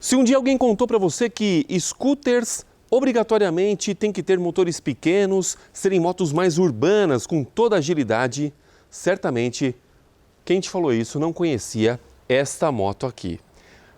Se um dia alguém contou para você que scooters obrigatoriamente têm que ter motores pequenos, serem motos mais urbanas, com toda a agilidade, certamente quem te falou isso não conhecia esta moto aqui.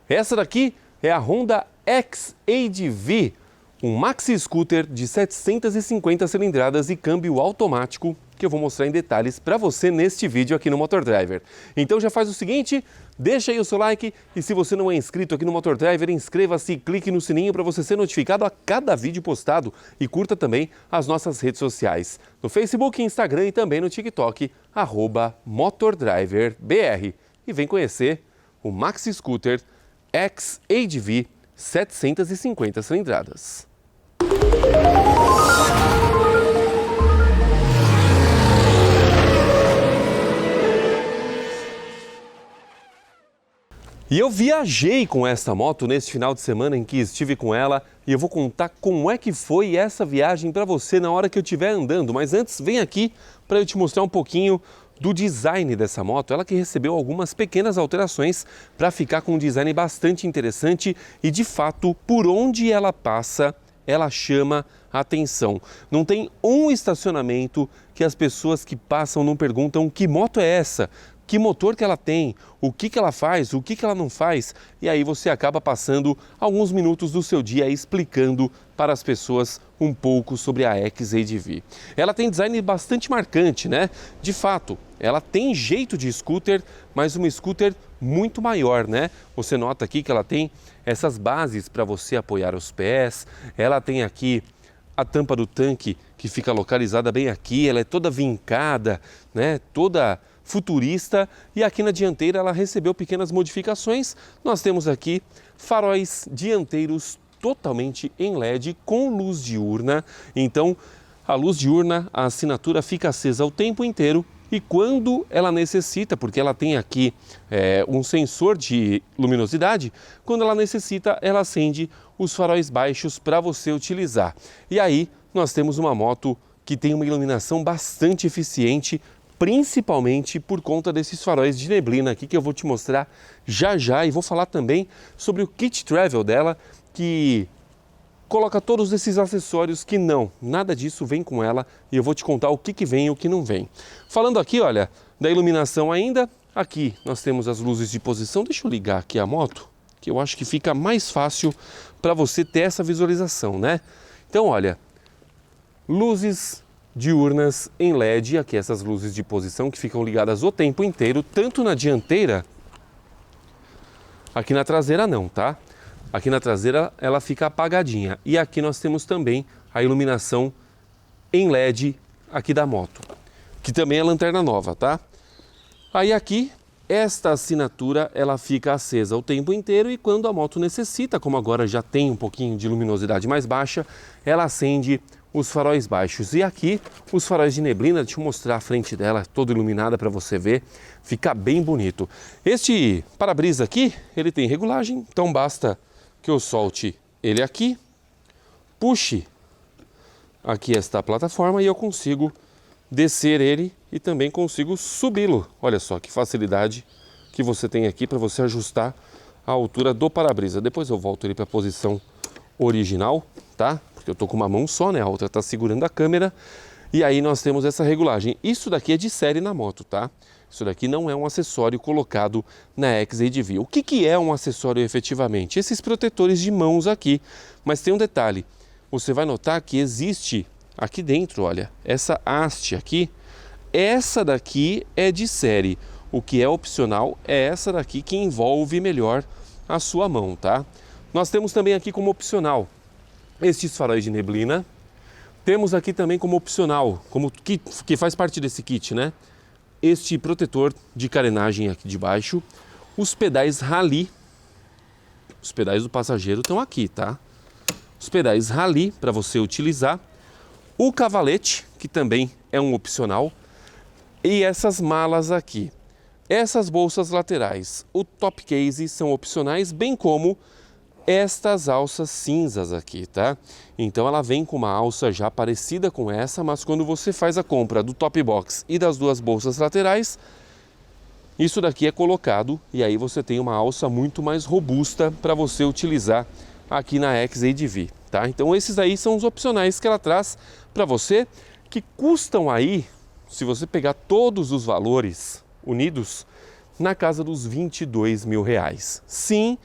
Essa daqui é a Honda X-ADV, um maxi scooter de 750 cilindradas e câmbio automático que eu vou mostrar em detalhes para você neste vídeo aqui no Motor Driver. Então já faz o seguinte, deixa aí o seu like e se você não é inscrito aqui no Motor Driver, inscreva-se e clique no sininho para você ser notificado a cada vídeo postado e curta também as nossas redes sociais, no Facebook, Instagram e também no TikTok, @MotorDriverBR. E vem conhecer o maxi scooter X-ADV 750 cilindradas. E eu viajei com essa moto nesse final de semana em que estive com ela e eu vou contar como é que foi essa viagem para você na hora que eu estiver andando. Mas antes, vem aqui para eu te mostrar um pouquinho do design dessa moto. Ela que recebeu algumas pequenas alterações para ficar com um design bastante interessante e, de fato, por onde ela passa, ela chama a atenção. Não tem um estacionamento que as pessoas que passam não perguntam que moto é essa, que motor que ela tem, o que ela faz, o que ela não faz. E aí você acaba passando alguns minutos do seu dia explicando para as pessoas um pouco sobre a X-ADV. Ela tem design bastante marcante, né? De fato, ela tem jeito de scooter, mas uma scooter muito maior, né? Você nota aqui que ela tem essas bases para você apoiar os pés, ela tem aqui a tampa do tanque que fica localizada bem aqui, ela é toda vincada, né? Toda futurista, e aqui na dianteira ela recebeu pequenas modificações. Nós temos aqui faróis dianteiros totalmente em LED com luz diurna. Então, a luz diurna, a assinatura fica acesa o tempo inteiro e quando ela necessita, porque ela tem aqui um sensor de luminosidade, quando ela necessita, ela acende os faróis baixos para você utilizar. E aí, nós temos uma moto que tem uma iluminação bastante eficiente, principalmente por conta desses faróis de neblina aqui que eu vou te mostrar já já, e vou falar também sobre o kit travel dela, que coloca todos esses acessórios que nada disso vem com ela, e eu vou te contar o que vem e o que não vem. Falando aqui, olha, da iluminação ainda, aqui nós temos as luzes de posição. Deixa eu ligar aqui a moto, que eu acho que fica mais fácil para você ter essa visualização, né? Então, olha, luzes diurnas em LED, aqui essas luzes de posição que ficam ligadas o tempo inteiro, tanto na dianteira, aqui na traseira não, tá? Aqui na traseira ela fica apagadinha. E aqui nós temos também a iluminação em LED aqui da moto, que também é lanterna nova, tá? Aí aqui, esta assinatura ela fica acesa o tempo inteiro e quando a moto necessita, como agora já tem um pouquinho de luminosidade mais baixa, ela acende os faróis baixos. E aqui os faróis de neblina, deixa eu mostrar a frente dela, toda iluminada para você ver, fica bem bonito. Este para-brisa aqui, ele tem regulagem, então basta que eu solte ele aqui, puxe aqui esta plataforma e eu consigo descer ele e também consigo subi-lo. Olha só que facilidade que você tem aqui para você ajustar a altura do para-brisa. Depois eu volto ele para a posição original, tá? Porque eu tô com uma mão só, né? A outra tá segurando a câmera. E aí nós temos essa regulagem. Isso daqui é de série na moto, tá? Isso daqui não é um acessório colocado na X-ADV. O que é um acessório efetivamente? Esses protetores de mãos aqui. Mas tem um detalhe. Você vai notar que existe aqui dentro, olha, essa haste aqui. Essa daqui é de série. O que é opcional é essa daqui que envolve melhor a sua mão, tá? Nós temos também aqui como opcional estes faróis de neblina. Temos aqui também como opcional, como que faz parte desse kit, né? Este protetor de carenagem aqui de baixo. Os pedais rally. Os pedais do passageiro estão aqui, tá? Os pedais rally para você utilizar. O cavalete, que também é um opcional. E essas malas aqui. Essas bolsas laterais, o top case são opcionais, bem como estas alças cinzas aqui, tá? Então ela vem com uma alça já parecida com essa, mas quando você faz a compra do top box e das duas bolsas laterais, Isso daqui é colocado e aí você tem uma alça muito mais robusta para você utilizar aqui na XADV, tá? Então esses aí são os opcionais que ela traz para você, que custam aí, se você pegar todos os valores unidos, na casa dos R$22 mil. Sim,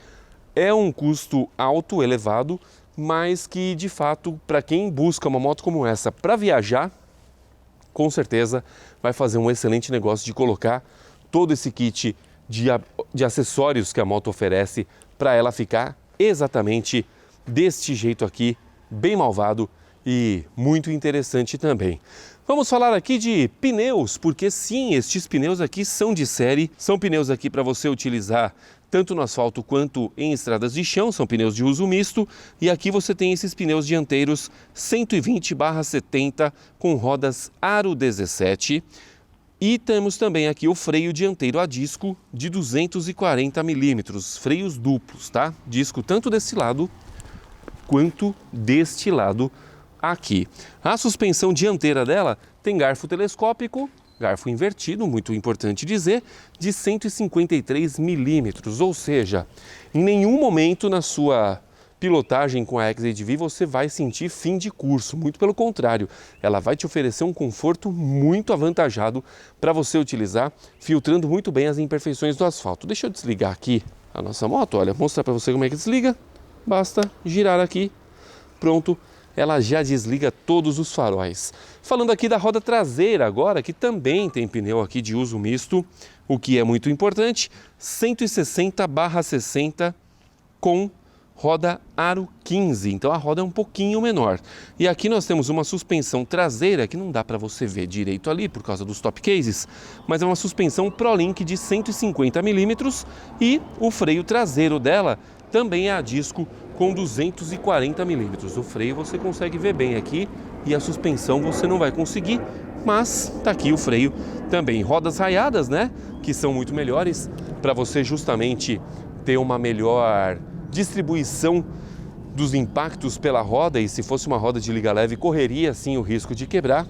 é um custo alto, elevado, mas que de fato, para quem busca uma moto como essa para viajar, com certeza vai fazer um excelente negócio de colocar todo esse kit de acessórios que a moto oferece para ela ficar exatamente deste jeito aqui, bem malvado e muito interessante também. Vamos falar aqui de pneus, porque sim, estes pneus aqui são de série, são pneus aqui para você utilizar tanto no asfalto quanto em estradas de chão, são pneus de uso misto, e aqui você tem esses pneus dianteiros 120/70 com rodas Aro 17, e temos também aqui o freio dianteiro a disco de 240 milímetros, freios duplos, tá? Disco tanto desse lado quanto deste lado aqui. A suspensão dianteira dela tem garfo telescópico, garfo invertido, muito importante dizer, de 153 milímetros, ou seja, em nenhum momento na sua pilotagem com a XADV você vai sentir fim de curso, muito pelo contrário, ela vai te oferecer um conforto muito avantajado para você utilizar, filtrando muito bem as imperfeições do asfalto. Deixa eu desligar aqui a nossa moto, olha, mostrar para você como é que desliga, basta girar aqui, pronto, ela já desliga todos os faróis. Falando aqui da roda traseira agora, que também tem pneu aqui de uso misto, o que é muito importante, 160/60 com roda Aro 15, então a roda é um pouquinho menor. E aqui nós temos uma suspensão traseira que não dá para você ver direito ali por causa dos top cases, mas é uma suspensão ProLink de 150 milímetros e o freio traseiro dela também é a disco com 240 milímetros. O freio você consegue ver bem aqui e a suspensão você não vai conseguir, mas tá aqui o freio também. Rodas raiadas, né? Que são muito melhores para você justamente ter uma melhor distribuição dos impactos pela roda, e se fosse uma roda de liga leve correria sim o risco de quebrar,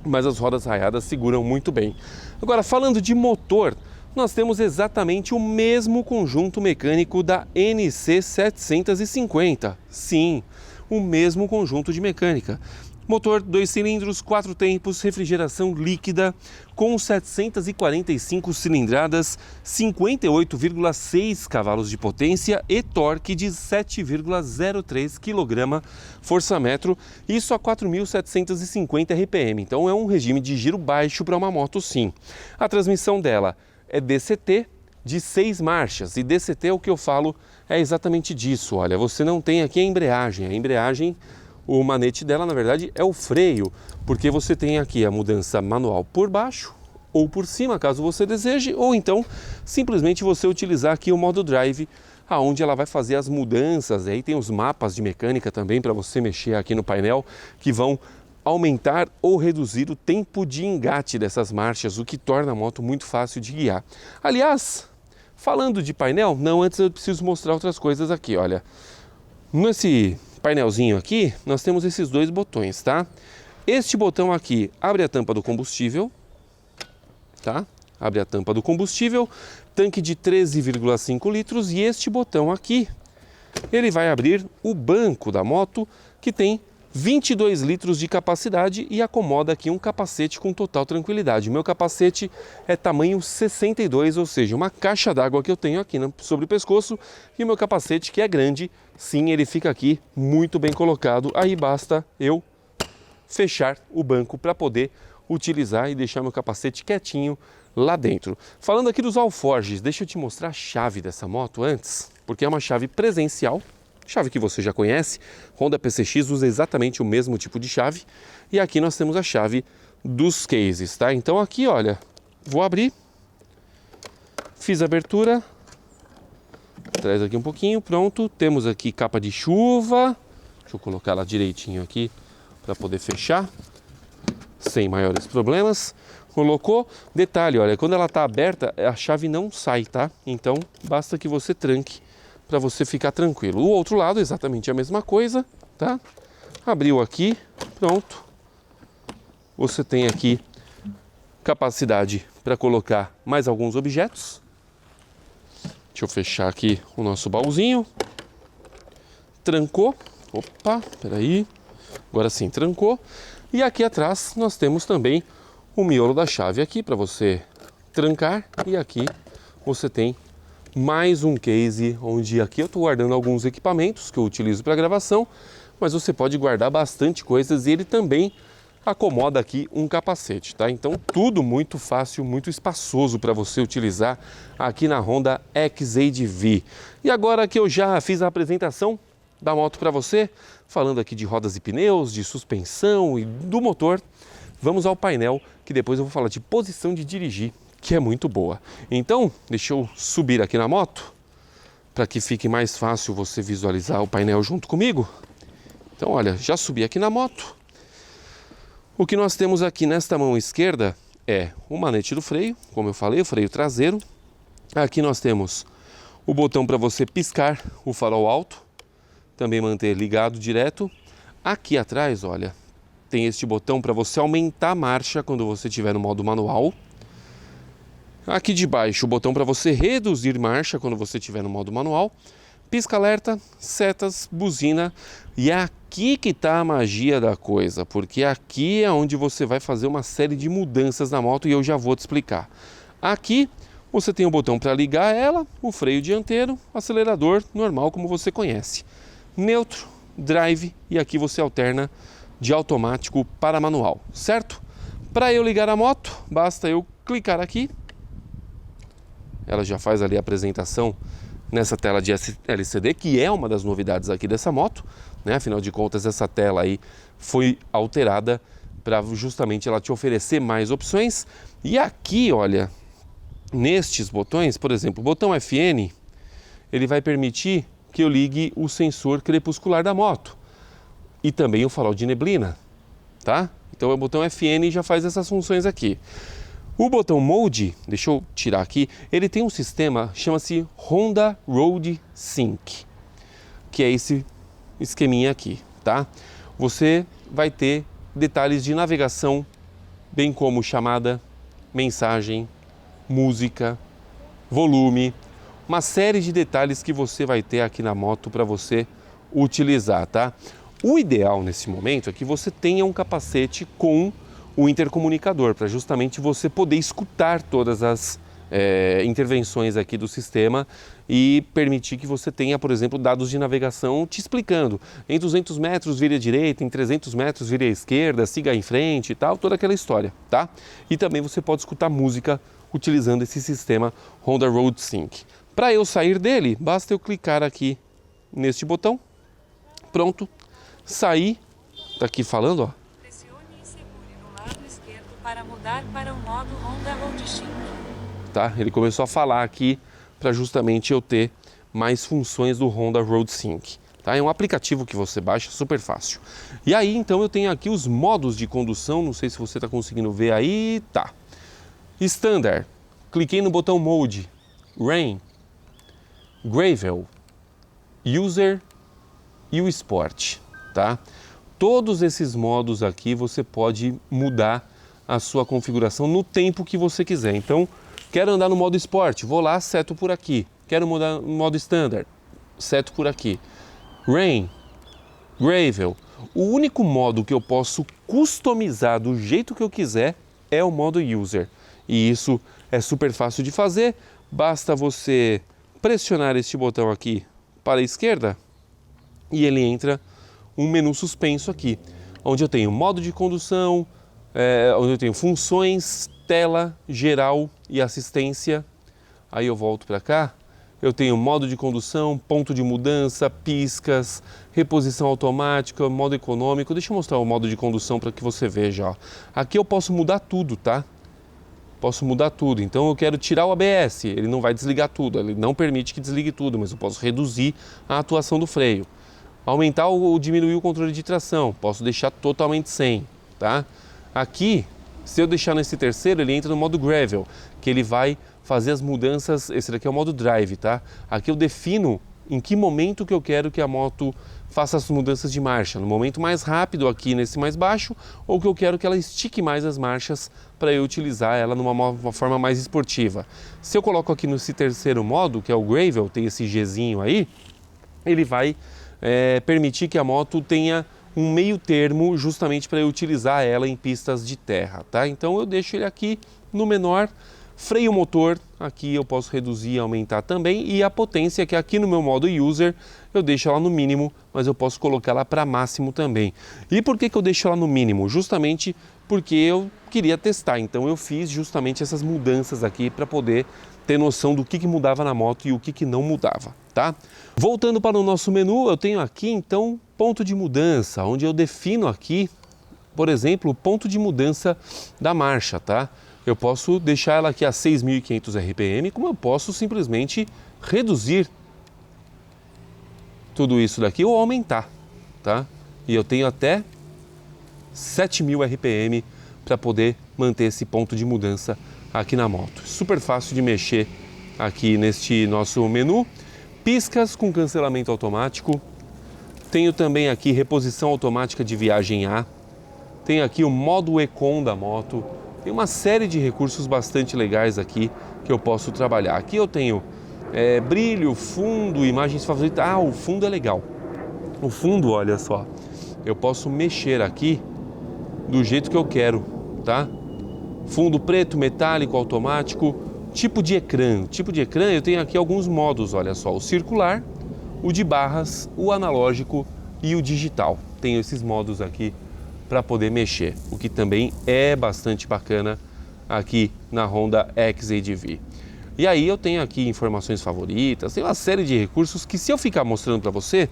mas as rodas raiadas seguram muito bem. Agora, falando de motor, nós temos exatamente o mesmo conjunto mecânico da NC 750. Sim, o mesmo conjunto de mecânica. Motor 2 cilindros, 4 tempos, refrigeração líquida, com 745 cilindradas, 58,6 cavalos de potência e torque de 7,03 kgfm, isso a 4.750 RPM. Então é um regime de giro baixo para uma moto sim. A transmissão dela é DCT de 6 marchas, e DCT, o que eu falo é exatamente disso. Olha, você não tem aqui a embreagem, o manete dela na verdade é o freio, porque você tem aqui a mudança manual por baixo ou por cima, caso você deseje, ou então simplesmente você utilizar aqui o modo drive, aonde ela vai fazer as mudanças. Aí tem os mapas de mecânica também para você mexer aqui no painel, que vão aumentar ou reduzir o tempo de engate dessas marchas, o que torna a moto muito fácil de guiar. Aliás, falando de painel, não, antes eu preciso mostrar outras coisas aqui, olha. Nesse painelzinho aqui, nós temos esses dois botões, tá? Este botão aqui abre a tampa do combustível, tá? Abre a tampa do combustível, tanque de 13,5 litros, e este botão aqui, ele vai abrir o banco da moto, que tem 22 litros de capacidade e acomoda aqui um capacete com total tranquilidade. O meu capacete é tamanho 62, ou seja, uma caixa d'água que eu tenho aqui sobre o pescoço, e o meu capacete, que é grande, sim, ele fica aqui muito bem colocado. Aí basta eu fechar o banco para poder utilizar e deixar meu capacete quietinho lá dentro. Falando aqui dos alforjes, deixa eu te mostrar a chave dessa moto antes, porque é uma chave presencial, chave que você já conhece. Honda PCX usa exatamente o mesmo tipo de chave. E aqui nós temos a chave dos cases, tá? Então aqui, olha, vou abrir, fiz a abertura, traz aqui um pouquinho, pronto. Temos aqui capa de chuva, deixa eu colocar ela direitinho aqui para poder fechar, sem maiores problemas. Colocou, detalhe, olha, quando ela está aberta, a chave não sai, tá? Então basta que você tranque para você ficar tranquilo. O outro lado, exatamente a mesma coisa, tá? Abriu aqui, pronto. Você tem aqui capacidade para colocar mais alguns objetos. Deixa eu fechar aqui o nosso baúzinho. Trancou. Opa, peraí. Agora sim, trancou. E aqui atrás nós temos também o miolo da chave aqui para você trancar. E aqui você tem mais um case, onde aqui eu estou guardando alguns equipamentos que eu utilizo para gravação, mas você pode guardar bastante coisas e ele também acomoda aqui um capacete, tá? Então tudo muito fácil, muito espaçoso para você utilizar aqui na Honda XADV. E agora que eu já fiz a apresentação da moto para você, falando aqui de rodas e pneus, de suspensão e do motor, vamos ao painel, que depois eu vou falar de posição de dirigir, que é muito boa. Então, deixa eu subir aqui na moto, para que fique mais fácil você visualizar o painel junto comigo. Então, olha, já subi aqui na moto. O que nós temos aqui nesta mão esquerda é o manete do freio, como eu falei, o freio traseiro. Aqui nós temos o botão para você piscar o farol alto, também manter ligado direto. Aqui atrás, olha, tem este botão para você aumentar a marcha quando você estiver no modo manual. Aqui de baixo, o botão para você reduzir marcha quando você estiver no modo manual. Pisca-alerta, setas, buzina. E é aqui que está a magia da coisa, porque aqui é onde você vai fazer uma série de mudanças na moto e eu já vou te explicar. Aqui você tem o botão para ligar ela, o freio dianteiro, acelerador normal como você conhece. Neutro, drive e aqui você alterna de automático para manual, certo? Para eu ligar a moto, basta eu clicar aqui. Ela já faz ali a apresentação nessa tela de LCD, que é uma das novidades aqui dessa moto, né? Afinal de contas, essa tela aí foi alterada para justamente ela te oferecer mais opções. E aqui, olha, nestes botões, por exemplo, o botão FN, ele vai permitir que eu ligue o sensor crepuscular da moto e também o farol de neblina, tá? Então o botão FN já faz essas funções aqui. O botão Mode, deixa eu tirar aqui, ele tem um sistema, chama-se Honda Road Sync, que é esse esqueminha aqui, tá? Você vai ter detalhes de navegação, bem como chamada, mensagem, música, volume, uma série de detalhes que você vai ter aqui na moto para você utilizar, tá? O ideal nesse momento é que você tenha um capacete com o intercomunicador, para justamente você poder escutar todas as intervenções aqui do sistema e permitir que você tenha, por exemplo, dados de navegação te explicando. Em 200 metros vire à direita, em 300 metros vire à esquerda, siga em frente e tal, toda aquela história, tá? E também você pode escutar música utilizando esse sistema Honda Road Sync. Para eu sair dele, basta eu clicar aqui neste botão, pronto, sair, tá aqui falando, ó. Para mudar para o modo Honda Road Sync. Tá? Ele começou a falar aqui para justamente eu ter mais funções do Honda Road Sync. Tá? É um aplicativo que você baixa, super fácil. E aí, então, eu tenho aqui os modos de condução, não sei se você está conseguindo ver aí, tá. Standard, cliquei no botão Mode, Rain, Gravel, User e o Sport, tá? Todos esses modos aqui você pode mudar a sua configuração no tempo que você quiser. Então, quero andar no modo esporte, vou lá, seto por aqui. Quero mudar no modo standard, seto por aqui. Rain, Gravel. O único modo que eu posso customizar do jeito que eu quiser é o modo User. E isso é super fácil de fazer. Basta você pressionar este botão aqui para a esquerda e ele entra um menu suspenso aqui, onde eu tenho modo de condução, onde eu tenho funções, tela, geral e assistência. Aí eu volto para cá, eu tenho modo de condução, ponto de mudança, piscas, reposição automática, modo econômico. Deixa eu mostrar o modo de condução para que você veja. Ó. Aqui eu posso mudar tudo, tá? Posso mudar tudo. Então eu quero tirar o ABS, ele não vai desligar tudo, ele não permite que desligue tudo, mas eu posso reduzir a atuação do freio. Aumentar ou diminuir o controle de tração, posso deixar totalmente sem, tá? Aqui, se eu deixar nesse terceiro, ele entra no modo Gravel, que ele vai fazer as mudanças, esse daqui é o modo Drive, tá? Aqui eu defino em que momento que eu quero que a moto faça as mudanças de marcha, no momento mais rápido aqui nesse mais baixo, ou que eu quero que ela estique mais as marchas para eu utilizar ela uma forma mais esportiva. Se eu coloco aqui nesse terceiro modo, que é o Gravel, tem esse Gzinho aí, ele vai permitir que a moto tenha um meio termo justamente para eu utilizar ela em pistas de terra, tá? Então eu deixo ele aqui no menor, freio motor, aqui eu posso reduzir e aumentar também, e a potência, que aqui no meu modo user, eu deixo ela no mínimo, mas eu posso colocar ela para máximo também. E por que eu deixo ela no mínimo? Justamente porque eu queria testar, então eu fiz justamente essas mudanças aqui para poder ter noção do que mudava na moto e o que não mudava, tá? Voltando para o nosso menu, eu tenho aqui então ponto de mudança, onde eu defino aqui, por exemplo, o ponto de mudança da marcha, tá? Eu posso deixar ela aqui a 6.500 RPM, como eu posso simplesmente reduzir tudo isso daqui ou aumentar, tá? E eu tenho até 7.000 RPM para poder manter esse ponto de mudança aqui na moto. Super fácil de mexer aqui neste nosso menu. Piscas com cancelamento automático. Tenho também aqui reposição automática de viagem A. Tenho aqui o modo Econ da moto. Tem uma série de recursos bastante legais aqui que eu posso trabalhar. Aqui eu tenho brilho, fundo, imagens favoritas. Ah, o fundo é legal. O fundo, olha só, eu posso mexer aqui do jeito que eu quero, tá? Fundo preto, metálico, automático. Tipo de ecrã. Tipo de ecrã eu tenho aqui alguns modos, olha só. O circular, o de barras, o analógico e o digital. Tenho esses modos aqui para poder mexer, o que também é bastante bacana aqui na Honda XADV. E aí eu tenho aqui informações favoritas, tem uma série de recursos que, se eu ficar mostrando para você,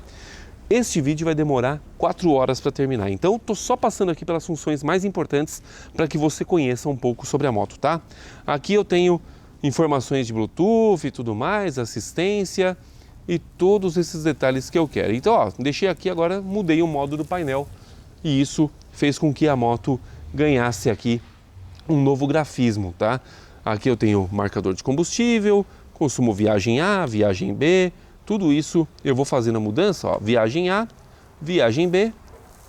este vídeo vai demorar 4 horas para terminar. Então estou só passando aqui pelas funções mais importantes para que você conheça um pouco sobre a moto, tá? Aqui eu tenho informações de Bluetooth e tudo mais, assistência e todos esses detalhes que eu quero. Então, ó, deixei aqui agora, mudei o modo do painel e isso fez com que a moto ganhasse aqui um novo grafismo, tá? Aqui eu tenho marcador de combustível, consumo viagem A, viagem B, tudo isso eu vou fazendo a mudança, ó, viagem A, viagem B,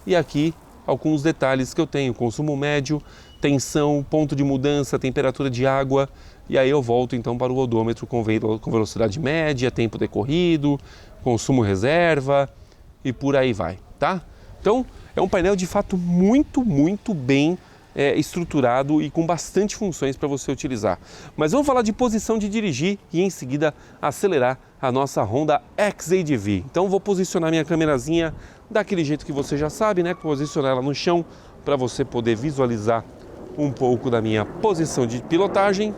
e aqui alguns detalhes que eu tenho, consumo médio, tensão, ponto de mudança, temperatura de água, e aí eu volto então para o odômetro com velocidade média, tempo decorrido, consumo reserva e por aí vai, tá? Então, é um painel de fato muito bem estruturado e com bastante funções para você utilizar. Mas vamos falar de posição de dirigir e em seguida acelerar a nossa Honda XADV. Então vou posicionar minha câmerazinha daquele jeito que você já sabe, né? Posicionar ela no chão para você poder visualizar um pouco da minha posição de pilotagem,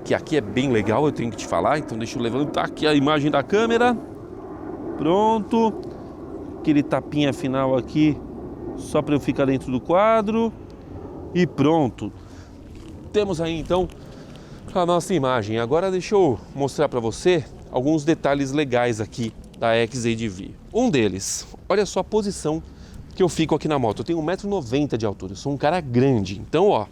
que aqui é bem legal, eu tenho que te falar. Então deixa eu levantar aqui a imagem da câmera. Pronto. Aquele tapinha final aqui, só para eu ficar dentro do quadro. E pronto. Temos aí então a nossa imagem. Agora deixa eu mostrar para você alguns detalhes legais aqui da XADV. Um deles, olha só a posição que eu fico aqui na moto. Eu tenho 1,90 m de altura, eu sou um cara grande. Então, ó,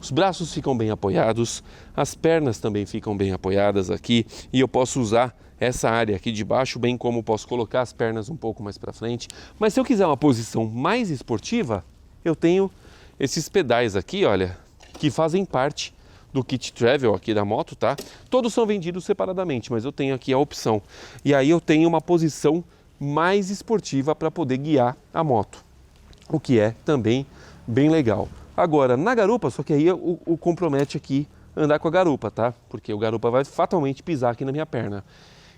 os braços ficam bem apoiados, as pernas também ficam bem apoiadas aqui e eu posso usar essa área aqui de baixo, bem como posso colocar as pernas um pouco mais para frente. Mas se eu quiser uma posição mais esportiva, eu tenho esses pedais aqui, olha, que fazem parte do kit travel aqui da moto, tá? Todos são vendidos separadamente, mas eu tenho aqui a opção. E aí eu tenho uma posição mais esportiva para poder guiar a moto, o que é também bem legal. Agora, na garupa, só que aí o compromete aqui andar com a garupa, tá? Porque o garupa vai fatalmente pisar aqui na minha perna.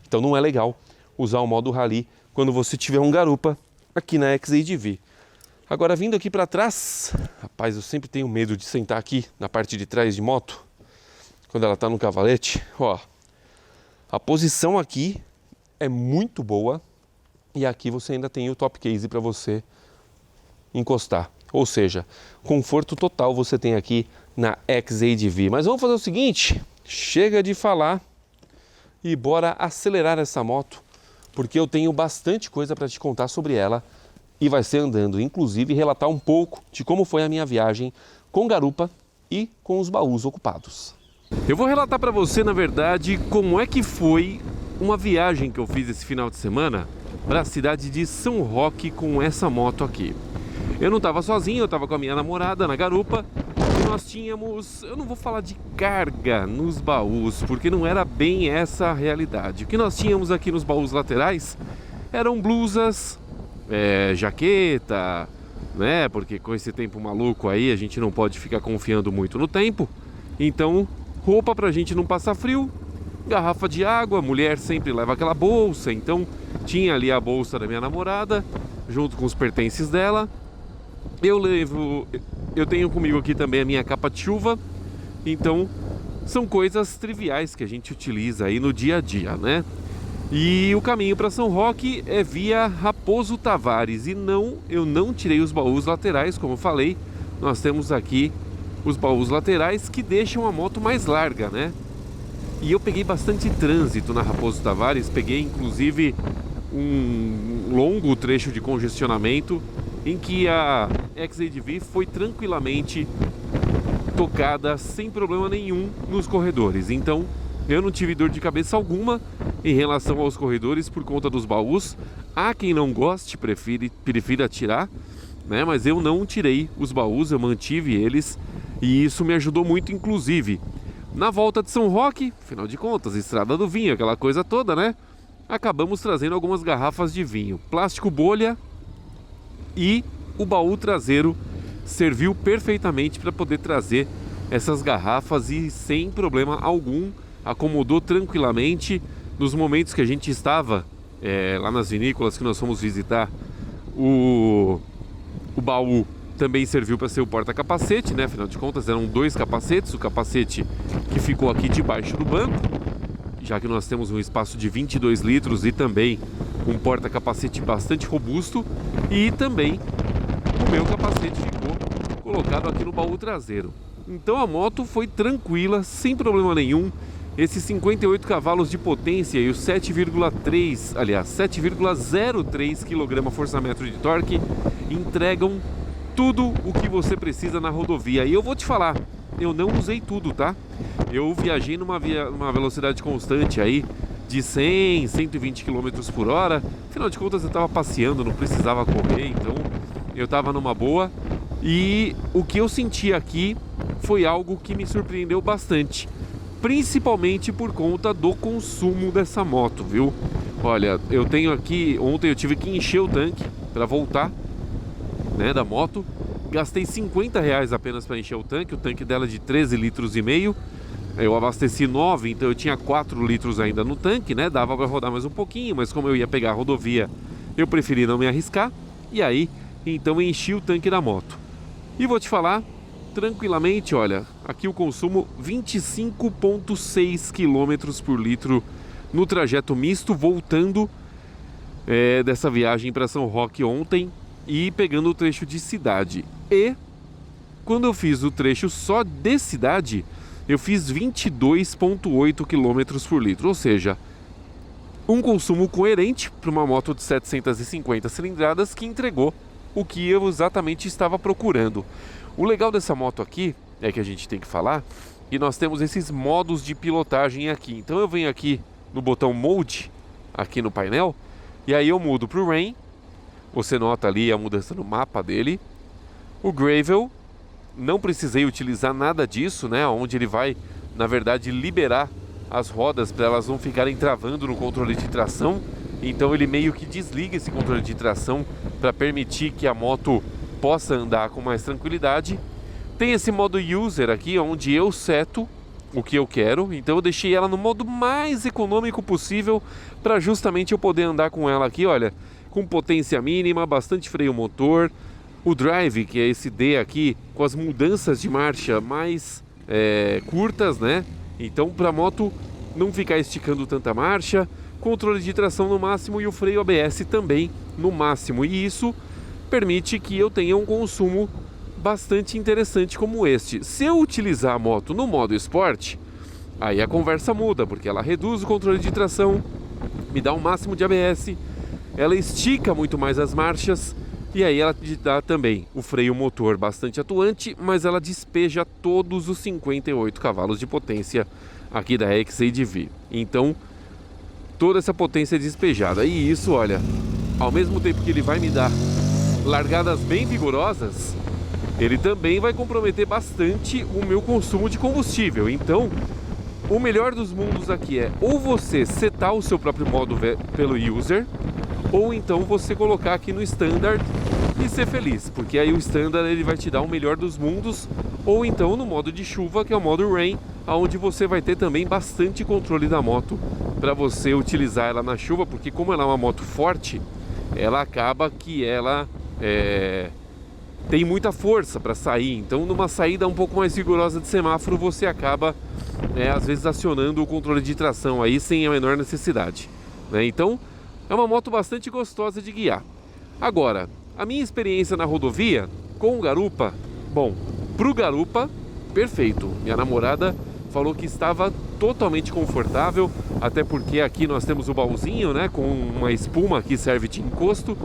Então não é legal usar o modo rally quando você tiver um garupa aqui na XADV. Agora, vindo aqui para trás, rapaz, eu sempre tenho medo de sentar aqui na parte de trás de moto, quando ela está no cavalete. Ó, a posição aqui é muito boa e aqui você ainda tem o top case para você encostar. Ou seja, conforto total você tem aqui na XADV. Mas vamos fazer o seguinte, chega de falar e bora acelerar essa moto, porque eu tenho bastante coisa para te contar sobre ela e vai ser andando, inclusive relatar um pouco de como foi a minha viagem com garupa e com os baús ocupados. Eu vou relatar para você, na verdade, como é que foi uma viagem que eu fiz esse final de semana para a cidade de São Roque com essa moto aqui. Eu não estava sozinho, eu estava com a minha namorada na garupa e nós tínhamos, eu não vou falar de carga nos baús, porque não era bem essa a realidade. O que nós tínhamos aqui nos baús laterais eram blusas, jaqueta, né? Porque com esse tempo maluco aí a gente não pode ficar confiando muito no tempo. Então, roupa pra gente não passar frio, garrafa de água, mulher sempre leva aquela bolsa, então tinha ali a bolsa da minha namorada, junto com os pertences dela. Eu tenho comigo aqui também a minha capa de chuva, então são coisas triviais que a gente utiliza aí no dia a dia, né? E o caminho para São Roque é via Raposo Tavares, e eu não tirei os baús laterais, como eu falei, nós temos aqui os baús laterais que deixam a moto mais larga, né? E eu peguei bastante trânsito na Raposo Tavares, peguei inclusive um longo trecho de congestionamento em que a XADV foi tranquilamente tocada sem problema nenhum nos corredores. Então eu não tive dor de cabeça alguma em relação aos corredores por conta dos baús. Há quem não goste, prefira tirar, né? Mas eu não tirei os baús, eu mantive eles e isso me ajudou muito, inclusive na volta de São Roque, afinal de contas, estrada do vinho, aquela coisa toda, né? Acabamos trazendo algumas garrafas de vinho, plástico bolha, e o baú traseiro serviu perfeitamente para poder trazer essas garrafas e sem problema algum, acomodou tranquilamente. Nos momentos que a gente estava lá nas vinícolas que nós fomos visitar, o baú também serviu para ser o porta-capacete, né? Afinal de contas eram 2 capacetes, o capacete que ficou aqui debaixo do banco, já que nós temos um espaço de 22 litros e também um porta-capacete bastante robusto, e também o meu capacete ficou colocado aqui no baú traseiro. Então a moto foi tranquila, sem problema nenhum. Esses 58 cavalos de potência e os 7,03 kgfm de torque entregam tudo o que você precisa na rodovia. E eu vou te falar, eu não usei tudo, tá? Eu viajei numa velocidade constante aí de 100, 120 km por hora. Afinal de contas eu estava passeando, não precisava correr, então eu estava numa boa. E o que eu senti aqui foi algo que me surpreendeu bastante, principalmente por conta do consumo dessa moto, viu? Olha, eu tenho aqui, ontem eu tive que encher o tanque para voltar, né, da moto. Gastei R$50 apenas para encher o tanque dela é de 13,5 litros. Eu abasteci 9, então eu tinha 4 litros ainda no tanque, né? Dava para rodar mais um pouquinho, mas como eu ia pegar a rodovia, eu preferi não me arriscar. E aí, então eu enchi o tanque da moto. E vou te falar, tranquilamente, olha, aqui o consumo 25,6 km por litro no trajeto misto, voltando dessa viagem para São Roque ontem e pegando o trecho de cidade. E quando eu fiz o trecho só de cidade, eu fiz 22,8 km por litro, ou seja, um consumo coerente para uma moto de 750 cilindradas que entregou o que eu exatamente estava procurando. O legal dessa moto aqui é que a gente tem que falar, e nós temos esses modos de pilotagem aqui. Então eu venho aqui no botão Mode, aqui no painel, e aí eu mudo para o Rain. Você nota ali a mudança no mapa dele. O Gravel, não precisei utilizar nada disso, né? Onde ele vai, na verdade, liberar as rodas para elas não ficarem travando no controle de tração. Então ele meio que desliga esse controle de tração para permitir que a moto possa andar com mais tranquilidade. Tem esse modo User aqui, onde eu seto o que eu quero. Então eu deixei ela no modo mais econômico possível para justamente eu poder andar com ela aqui, olha, com potência mínima, bastante freio motor. O Drive, que é esse D aqui, com as mudanças de marcha mais curtas, né? Então para a moto não ficar esticando tanta marcha. Controle de tração no máximo e o freio ABS também no máximo. E isso permite que eu tenha um consumo bastante interessante como este. Se eu utilizar a moto no modo Sport, aí a conversa muda, porque ela reduz o controle de tração, me dá um máximo de ABS, ela estica muito mais as marchas e aí ela te dá também o freio motor bastante atuante, mas ela despeja todos os 58 cavalos de potência aqui da XADV. Então toda essa potência despejada. E isso, olha, ao mesmo tempo que ele vai me dar largadas bem vigorosas, ele também vai comprometer bastante o meu consumo de combustível. Então, o melhor dos mundos aqui é ou você setar o seu próprio modo pelo user, ou então você colocar aqui no standard e ser feliz, porque aí o standard ele vai te dar o melhor dos mundos, ou então no modo de chuva, que é o modo rain, onde você vai ter também bastante controle da moto para você utilizar ela na chuva, porque como ela é uma moto forte, ela acaba que ela tem muita força para sair. Então numa saída um pouco mais rigorosa de semáforo, você acaba às vezes acionando o controle de tração aí sem a menor necessidade, né? Então é uma moto bastante gostosa de guiar. Agora, a minha experiência na rodovia com o Garupa, bom, pro Garupa, perfeito. Minha namorada falou que estava totalmente confortável, até porque aqui nós temos o baúzinho, né, com uma espuma que serve de encosto,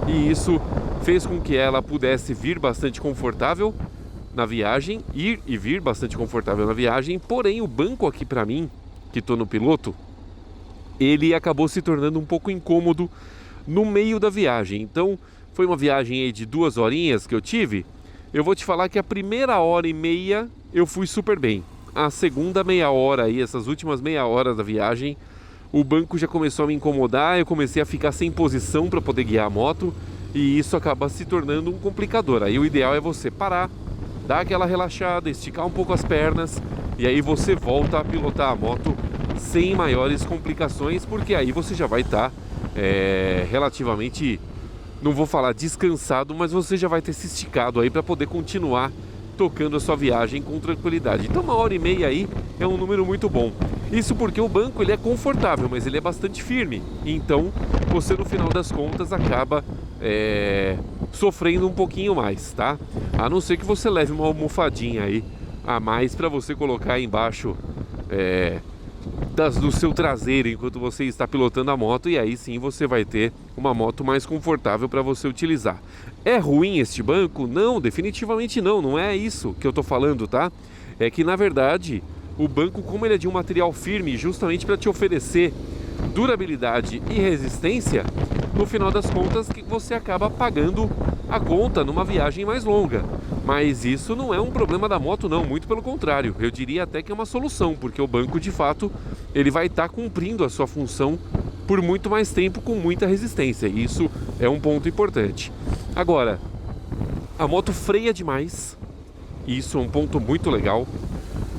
e isso fez com que ela pudesse vir bastante confortável na viagem, ir e vir bastante confortável na viagem. Porém, o banco aqui para mim, que estou no piloto, ele acabou se tornando um pouco incômodo no meio da viagem. Então, foi uma viagem aí de 2 horinhas que eu tive. Eu vou te falar que a primeira hora e meia eu fui super bem. A segunda meia hora aí, essas últimas meia hora da viagem, o banco já começou a me incomodar, eu comecei a ficar sem posição para poder guiar a moto, e isso acaba se tornando um complicador. Aí o ideal é você parar, dar aquela relaxada, esticar um pouco as pernas, e aí você volta a pilotar a moto sem maiores complicações, porque aí você já vai estar relativamente, não vou falar descansado, mas você já vai ter se esticado aí para poder continuar tocando a sua viagem com tranquilidade. Então 1h30 aí é um número muito bom. Isso porque o banco ele é confortável, mas ele é bastante firme. Então você no final das contas acaba sofrendo um pouquinho mais, tá? A não ser que você leve uma almofadinha aí a mais para você colocar aí embaixo do seu traseiro enquanto você está pilotando a moto, e aí sim você vai ter uma moto mais confortável para você utilizar. É ruim este banco? Não, definitivamente não, não é isso que eu tô falando, tá? É que na verdade o banco, como ele é de um material firme, justamente para te oferecer durabilidade e resistência, no final das contas que você acaba pagando a conta numa viagem mais longa. Mas isso não é um problema da moto não, muito pelo contrário, eu diria até que é uma solução, porque o banco de fato ele vai estar cumprindo a sua função por muito mais tempo com muita resistência, e isso é um ponto importante. Agora, a moto freia demais, e isso é um ponto muito legal.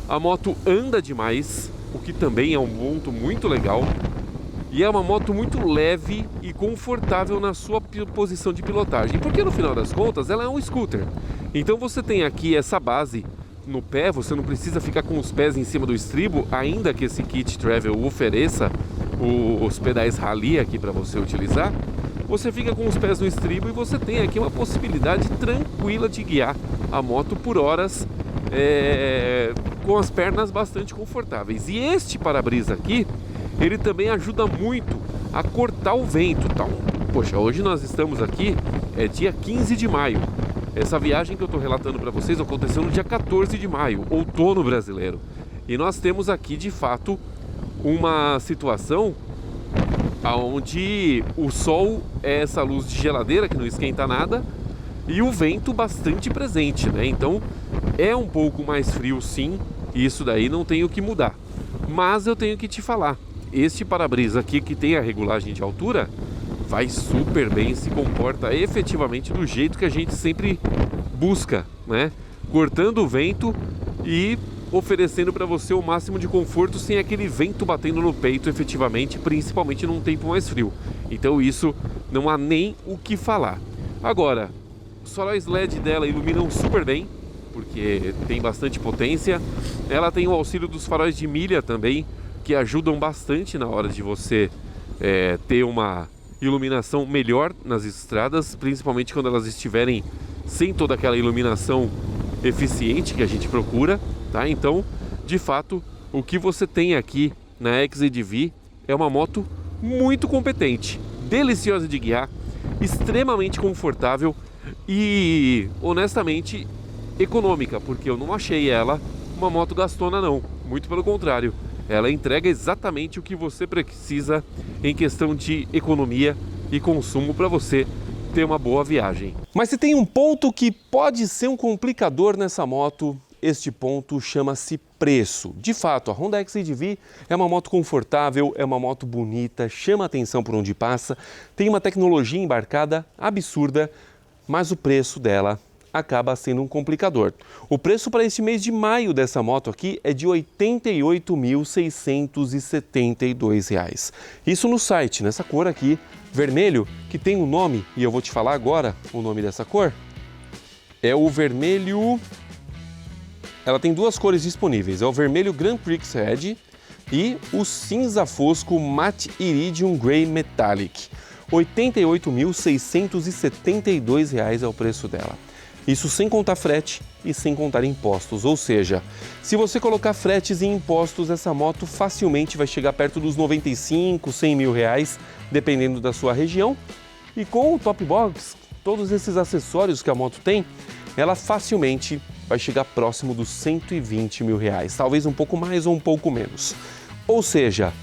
A moto anda demais, o que também é um ponto muito legal. E é uma moto muito leve e confortável na sua posição de pilotagem, porque no final das contas ela é um scooter. Então você tem aqui essa base no pé, você não precisa ficar com os pés em cima do estribo, ainda que esse kit travel ofereça os pedais rally aqui para você utilizar. Você fica com os pés no estribo e você tem aqui uma possibilidade tranquila de guiar a moto por horas com as pernas bastante confortáveis. E este para-brisa aqui, ele também ajuda muito a cortar o vento. Então, poxa, hoje nós estamos aqui, dia 15 de maio. Essa viagem que eu estou relatando para vocês aconteceu no dia 14 de maio, outono brasileiro. E nós temos aqui, de fato, uma situação onde o sol é essa luz de geladeira que não esquenta nada e o vento bastante presente, né? Então, é um pouco mais frio sim, e isso daí não tem o que mudar. Mas eu tenho que te falar, este para-brisa aqui que tem a regulagem de altura vai super bem, se comporta efetivamente do jeito que a gente sempre busca, né? Cortando o vento e oferecendo para você o máximo de conforto sem aquele vento batendo no peito efetivamente, principalmente num tempo mais frio. Então isso não há nem o que falar. Agora, os faróis LED dela iluminam super bem, porque tem bastante potência. Ela tem o auxílio dos faróis de milha também, que ajudam bastante na hora de você ter uma iluminação melhor nas estradas, principalmente quando elas estiverem sem toda aquela iluminação eficiente que a gente procura, tá? Então, de fato, o que você tem aqui na XEDV é uma moto muito competente, deliciosa de guiar, extremamente confortável e, honestamente, econômica, porque eu não achei ela uma moto gastona não, muito pelo contrário. ela entrega exatamente o que você precisa em questão de economia e consumo para você ter uma boa viagem. Mas se tem um ponto que pode ser um complicador nessa moto, este ponto chama-se preço. De fato, a Honda XCV é uma moto confortável, é uma moto bonita, chama atenção por onde passa, tem uma tecnologia embarcada absurda, mas o preço dela acaba sendo um complicador. O preço para este mês de maio dessa moto aqui é de R$ 88.672. Isso no site, nessa cor aqui, vermelho, que tem um nome, e eu vou te falar agora o nome dessa cor. É o vermelho... Ela tem duas cores disponíveis, é o vermelho Grand Prix Red e o cinza fosco Matte Iridium Grey Metallic. R$ 88.672 é o preço dela. Isso sem contar frete e sem contar impostos, ou seja, se você colocar fretes e impostos, essa moto facilmente vai chegar perto dos 95, 100 mil reais, dependendo da sua região. E com o top box, todos esses acessórios que a moto tem, ela facilmente vai chegar próximo dos 120 mil reais, talvez um pouco mais ou um pouco menos. Ou seja,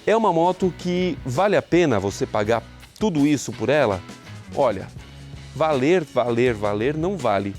é uma moto que vale a pena você pagar tudo isso por ela? Olha, valer não vale,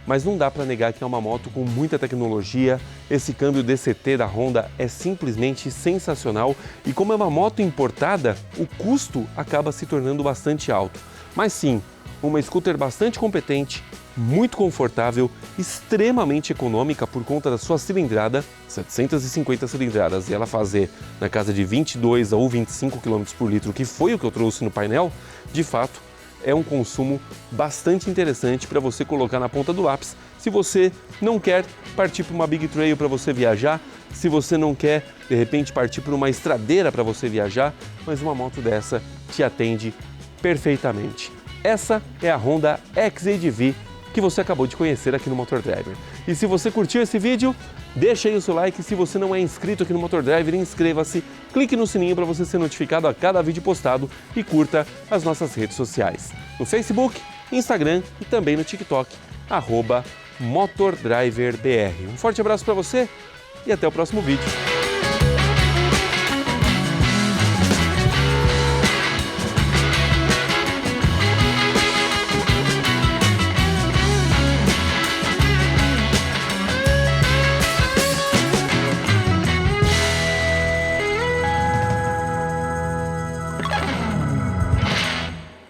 mas não dá para negar que é uma moto com muita tecnologia. Esse câmbio DCT da Honda é simplesmente sensacional e como é uma moto importada, o custo acaba se tornando bastante alto. Mas sim, uma scooter bastante competente, muito confortável, extremamente econômica por conta da sua cilindrada, 750 cilindradas, e ela fazer na casa de 22 ou 25 km por litro, que foi o que eu trouxe no painel, de fato, é um consumo bastante interessante para você colocar na ponta do lápis. Se você não quer partir para uma Big Trail para você viajar, se você não quer, de repente, partir para uma estradeira para você viajar, mas uma moto dessa te atende perfeitamente. Essa é a Honda XCV que você acabou de conhecer aqui no Motor Driver. E se você curtiu esse vídeo, deixa aí o seu like. Se você não é inscrito aqui no Motor Driver, inscreva-se, clique no sininho para você ser notificado a cada vídeo postado e curta as nossas redes sociais. No Facebook, Instagram e também no TikTok, @MotorDriverBR. Um forte abraço para você e até o próximo vídeo.